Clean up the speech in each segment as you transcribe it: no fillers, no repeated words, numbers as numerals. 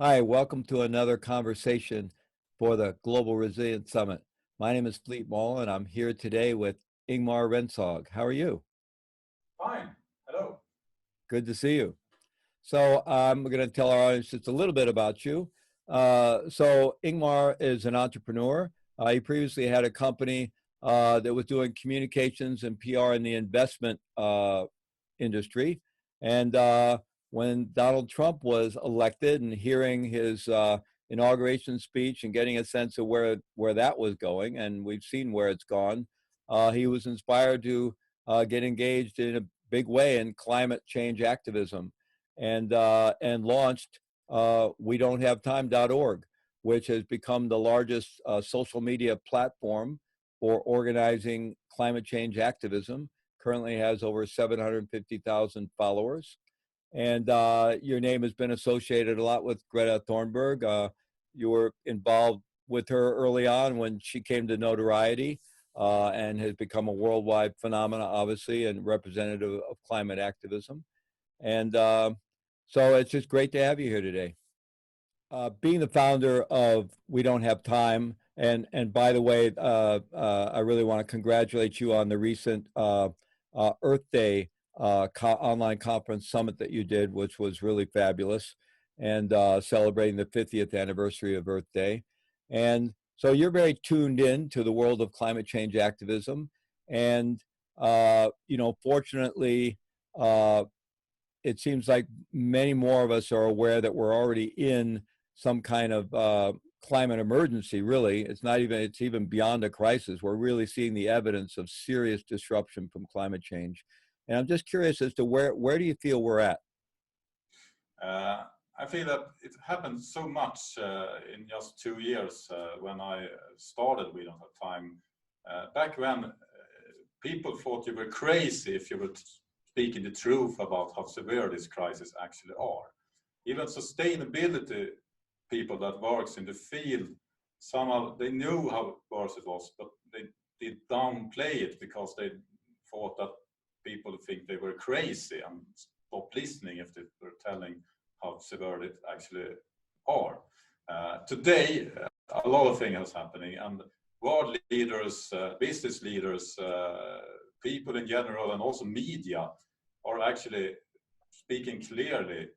Hi, welcome to another conversation for the Global Resilience Summit. My name is Fleet Mall, and I'm here today with Ingmar Rentzhog. How are you? Fine. Hello. Good to see you. So I'm going to tell our audience just a little bit about you. So Ingmar is an entrepreneur. He previously had a company that was doing communications and PR in the investment industry. And when Donald Trump was elected and hearing his inauguration speech and getting a sense of where that was going, and we've seen where it's gone, he was inspired to get engaged in a big way in climate change activism and launched we don't have time.org, which has become the largest social media platform for organizing climate change activism. Currently has over 750,000 followers. And your name has been associated a lot with Greta Thunberg. You were involved with her early on when she came to notoriety and has become a worldwide phenomenon, obviously, and representative of climate activism. And so it's just great to have you here today. Being the founder of We Don't Have Time, and by the way, I really want to congratulate you on the recent Earth Day online conference summit that you did, which was really fabulous, and celebrating the 50th anniversary of Earth Day. And so you're very tuned in to the world of climate change activism, and fortunately, it seems like many more of us are aware that we're already in some kind of climate emergency. Really, it's even beyond a crisis. We're really seeing the evidence of serious disruption from climate change. And I'm just curious as to where do you feel we're at? I feel that it happened so much in just 2 years when I started We Don't Have Time. Back when people thought you were crazy if you were speaking the truth about how severe this crisis actually are. Even sustainability people that works in the field, somehow they knew how worse it was, but they did downplay it because they thought that people think they were crazy and stopped listening if they were telling how severe it actually are. Today, a lot of things are happening, and world leaders, business leaders, people in general, and also media are actually speaking clearly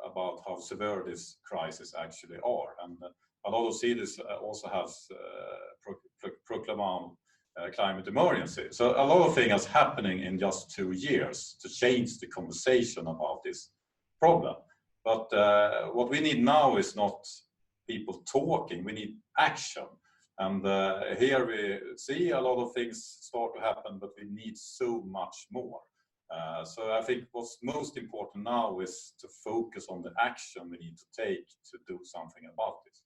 about how severe this crisis actually are. And a lot of cities also have proclaimed climate emergency. So a lot of things are happening in just 2 years to change the conversation about this problem. But what we need now is not people talking, we need action. And here we see a lot of things start to happen, but we need so much more. So I think what's most important now is to focus on the action we need to take to do something about this.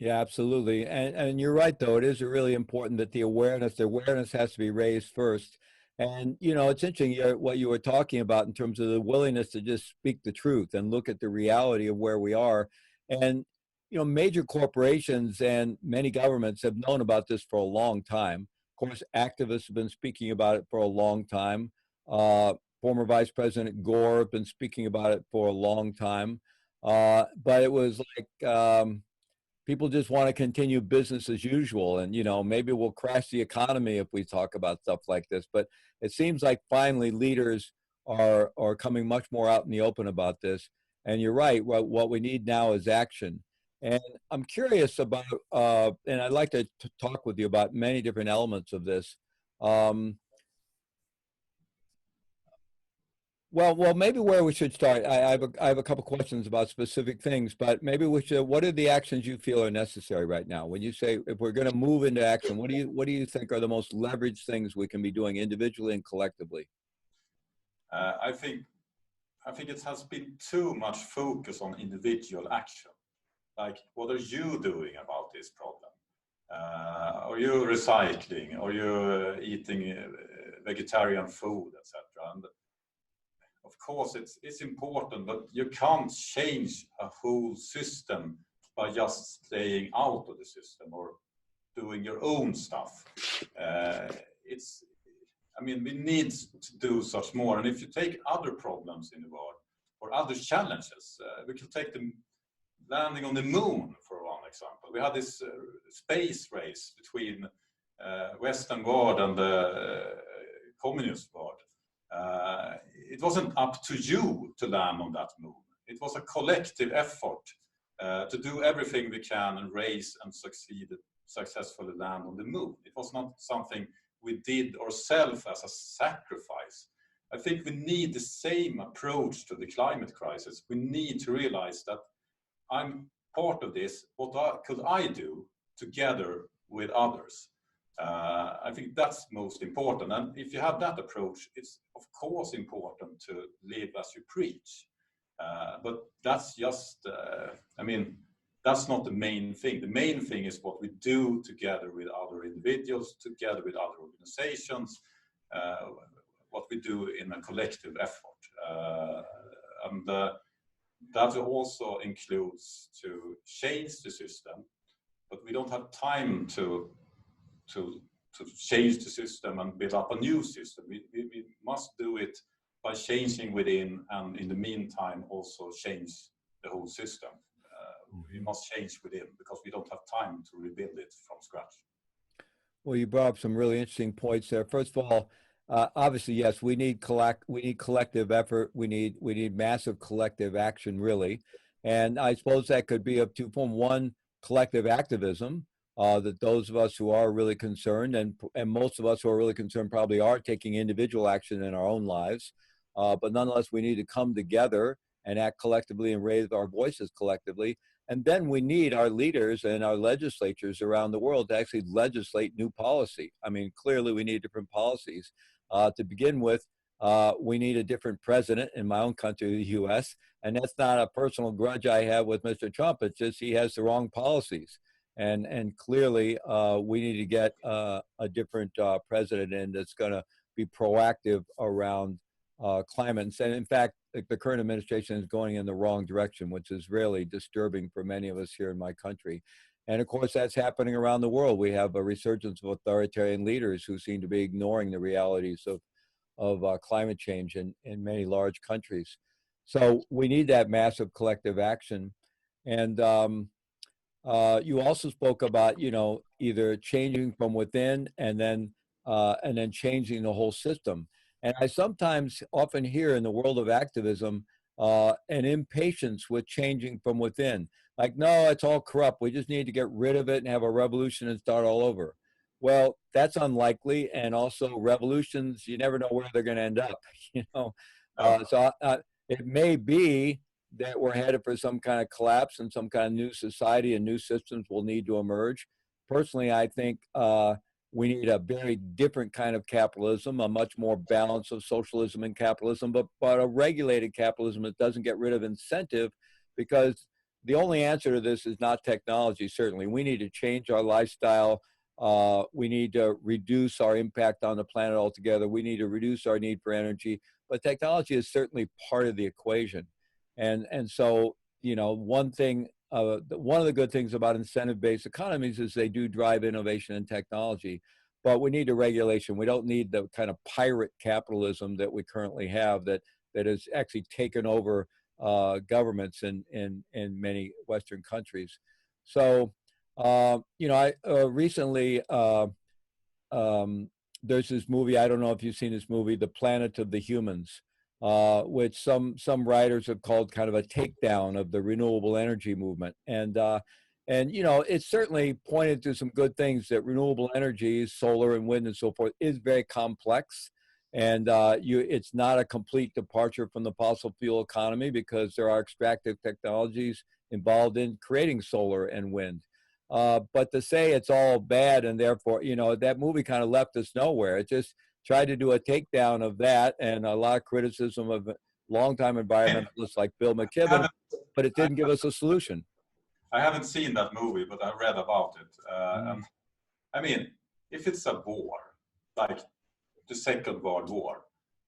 Yeah, absolutely. And you're right, though. It is really important that the awareness has to be raised first. And, it's interesting what you were talking about in terms of the willingness to just speak the truth and look at the reality of where we are. And, major corporations and many governments have known about this for a long time. Of course, activists have been speaking about it for a long time. Former Vice President Gore has been speaking about it for a long time. But it was like, people just want to continue business as usual, and maybe we'll crash the economy if we talk about stuff like this. But it seems like finally leaders are coming much more out in the open about this. And you're right, what we need now is action. And I'm curious about and I'd like to talk with you about many different elements of this. Well, maybe where we should start. I have a couple questions about specific things, but maybe we should. What are the actions you feel are necessary right now? When you say if we're going to move into action, what do you think are the most leveraged things we can be doing individually and collectively? I think it has been too much focus on individual action. Like, what are you doing about this problem? Are you recycling? Are you eating vegetarian food, etc.? And of course, it's important, but you can't change a whole system by just staying out of the system or doing your own stuff. We need to do such more. And if you take other problems in the world or other challenges, we can take them landing on the moon, for one example. We had this space race between Western world and the communist world. It wasn't up to you to land on that moon. It was a collective effort to do everything we can and raise and successfully land on the moon. It was not something we did ourselves as a sacrifice. I think we need the same approach to the climate crisis. We need to realize that I'm part of this. What could I do together with others? I think that's most important. And if you have that approach, it's of course important to live as you preach. But that's just, I mean, that's not the main thing. The main thing is what we do together with other individuals, together with other organizations, what we do in a collective effort. And that also includes to change the system, but we don't have time to change the system and build up a new system. We must do it by changing within, and in the meantime also change the whole system. We must change within because we don't have time to rebuild it from scratch. Well, you brought up some really interesting points there. First of all, obviously, yes, we need collective effort. We need massive collective action, really. And I suppose that could be of two forms. One, collective activism, that those of us who are really concerned, and most of us who are really concerned probably are taking individual action in our own lives. But nonetheless, we need to come together and act collectively and raise our voices collectively. And then we need our leaders and our legislatures around the world to actually legislate new policy. I mean, clearly we need different policies. To begin with, we need a different president in my own country, the US. And that's not a personal grudge I have with Mr. Trump. It's just he has the wrong policies. And clearly we need to get a different president in that's going to be proactive around climate. And in fact, the current administration is going in the wrong direction, which is really disturbing for many of us here in my country. And of course, that's happening around the world. We have a resurgence of authoritarian leaders who seem to be ignoring the realities of climate change in many large countries. So we need that massive collective action. And you also spoke about, either changing from within and then changing the whole system. And I sometimes often hear in the world of activism an impatience with changing from within. Like, no, it's all corrupt. We just need to get rid of it and have a revolution and start all over. Well, that's unlikely. And also revolutions, you never know where they're going to end up, So it may be that we're headed for some kind of collapse and some kind of new society and new systems will need to emerge. Personally, I think we need a very different kind of capitalism, a much more balance of socialism and capitalism, but a regulated capitalism that doesn't get rid of incentive, because the only answer to this is not technology, certainly. We need to change our lifestyle. We need to reduce our impact on the planet altogether. We need to reduce our need for energy, but technology is certainly part of the equation. And so, one of the good things about incentive-based economies is they do drive innovation and technology, but we need a regulation. We don't need the kind of pirate capitalism that we currently have that has actually taken over governments in many Western countries. So, I recently, there's this movie, I don't know if you've seen this movie, The Planet of the Humans, which some writers have called kind of a takedown of the renewable energy movement. And it's certainly pointed to some good things, that renewable energy, solar and wind and so forth, is very complex. And it's not a complete departure from the fossil fuel economy, because there are extractive technologies involved in creating solar and wind. But to say it's all bad and therefore, that movie kind of left us nowhere. It just tried to do a takedown of that, and a lot of criticism of longtime environmentalists like Bill McKibben, but it didn't give us a solution. I haven't seen that movie, but I read about it. And I mean, if it's a war, like the Second World War,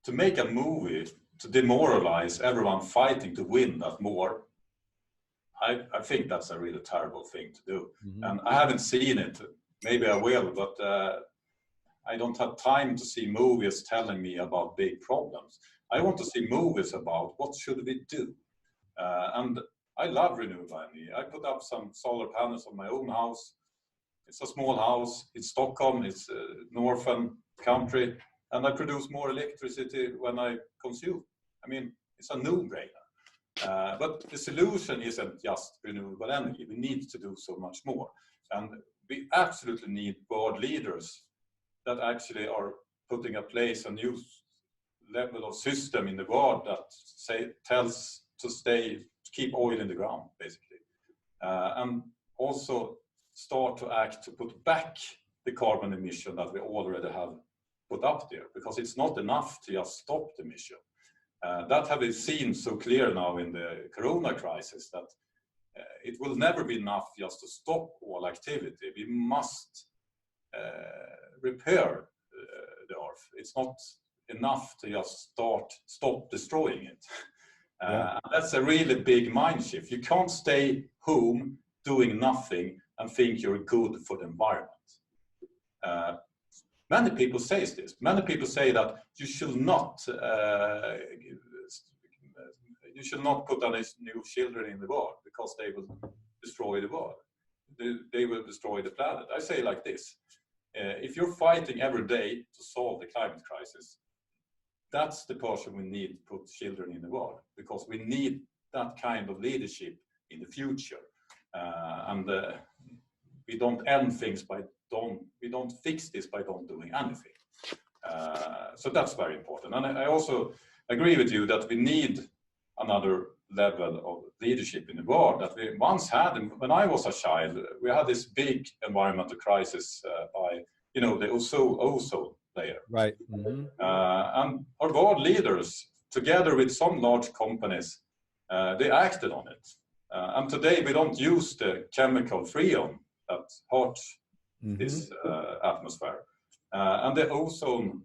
to make a movie to demoralize everyone fighting to win that war, I think that's a really terrible thing to do. And I haven't seen it. Maybe I will, but I don't have time to see movies telling me about big problems. I want to see movies about what should we do. And I love renewable energy. I put up some solar panels on my own house. It's a small house. It's Stockholm. It's northern country, and I produce more electricity when I consume. I mean, it's a no-brainer. But the solution isn't just renewable energy. We need to do so much more, and we absolutely need board leaders that actually are putting in place a new level of system in the world that tells to keep oil in the ground, basically, and also start to act to put back the carbon emission that we already have put up there, because it's not enough to just stop the emission. That have we seen so clear now in the Corona crisis, that it will never be enough just to stop all activity. We must repair the earth. It's not enough to just stop destroying it. That's a really big mind shift. You can't stay home doing nothing and think you're good for the environment. Many people say this. Many people say that you should not put any new children in the world because they will destroy the world. They will destroy the planet. I say like this: if you're fighting every day to solve the climate crisis, that's the person we need to put children in the world, because we need that kind of leadership in the future. We don't end things we don't fix this by don't doing anything. So that's very important. And I also agree with you that we need another level of leadership in the world that we once had. When I was a child, we had this big environmental crisis by, the ozone layer. Right. Mm-hmm. And our world leaders, together with some large companies, they acted on it. And today we don't use the chemical freon that hurts this atmosphere. And the ozone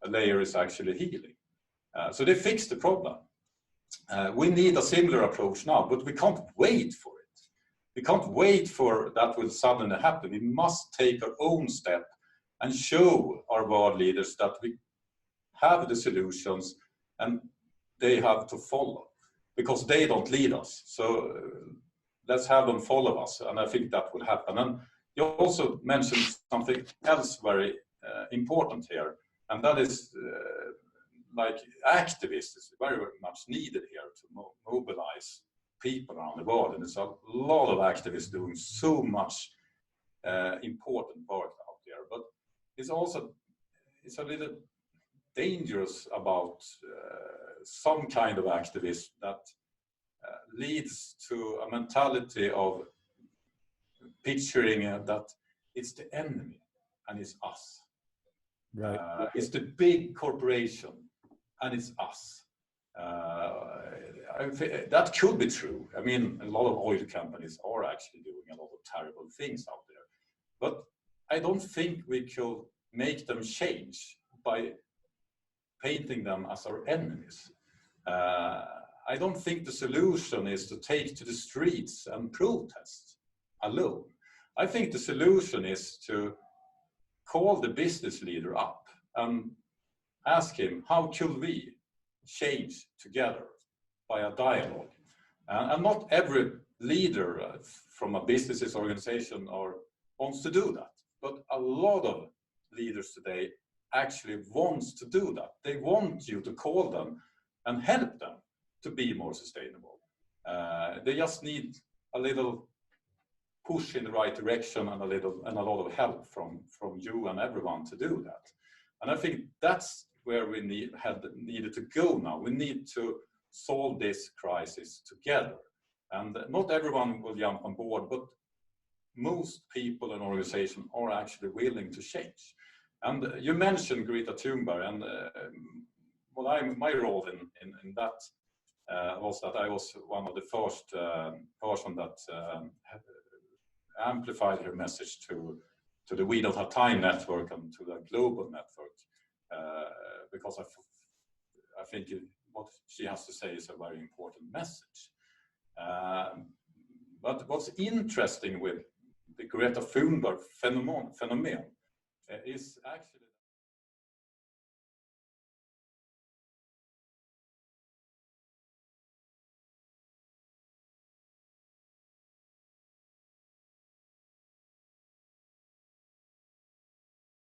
layer is actually healing. So they fixed the problem. We need a similar approach now, but we can't wait for it. We can't wait for that will suddenly happen. We must take our own step and show our world leaders that we have the solutions and they have to follow, because they don't lead us. So let's have them follow us, and I think that will happen. And you also mentioned something else very important here, and that is like activists is very, very much needed here to mobilize people around the world. And there's a lot of activists doing so much important work out there. But it's a little dangerous about some kind of activism that leads to a mentality of picturing that it's the enemy and it's us. Right. It's the big corporation and it's us. That could be true. I mean, a lot of oil companies are actually doing a lot of terrible things out there. But I don't think we could make them change by painting them as our enemies. I don't think the solution is to take to the streets and protest alone. I think the solution is to call the business leader up and ask him, how could we change together by a dialogue? And not every leader from a business organization wants to do that, but a lot of leaders today actually wants to do that. They want you to call them and help them to be more sustainable. They just need a little push in the right direction and a lot of help from you and everyone to do that. And I think that's where we needed to go now. We need to solve this crisis together. And not everyone will jump on board, but most people and organizations are actually willing to change. And you mentioned Greta Thunberg, and my role in that was that I was one of the first person that amplified her message to the We Don't Have Time network and to the global network, because I think what she has to say is a very important message. But what's interesting with the Greta Thunberg phenomenon is actually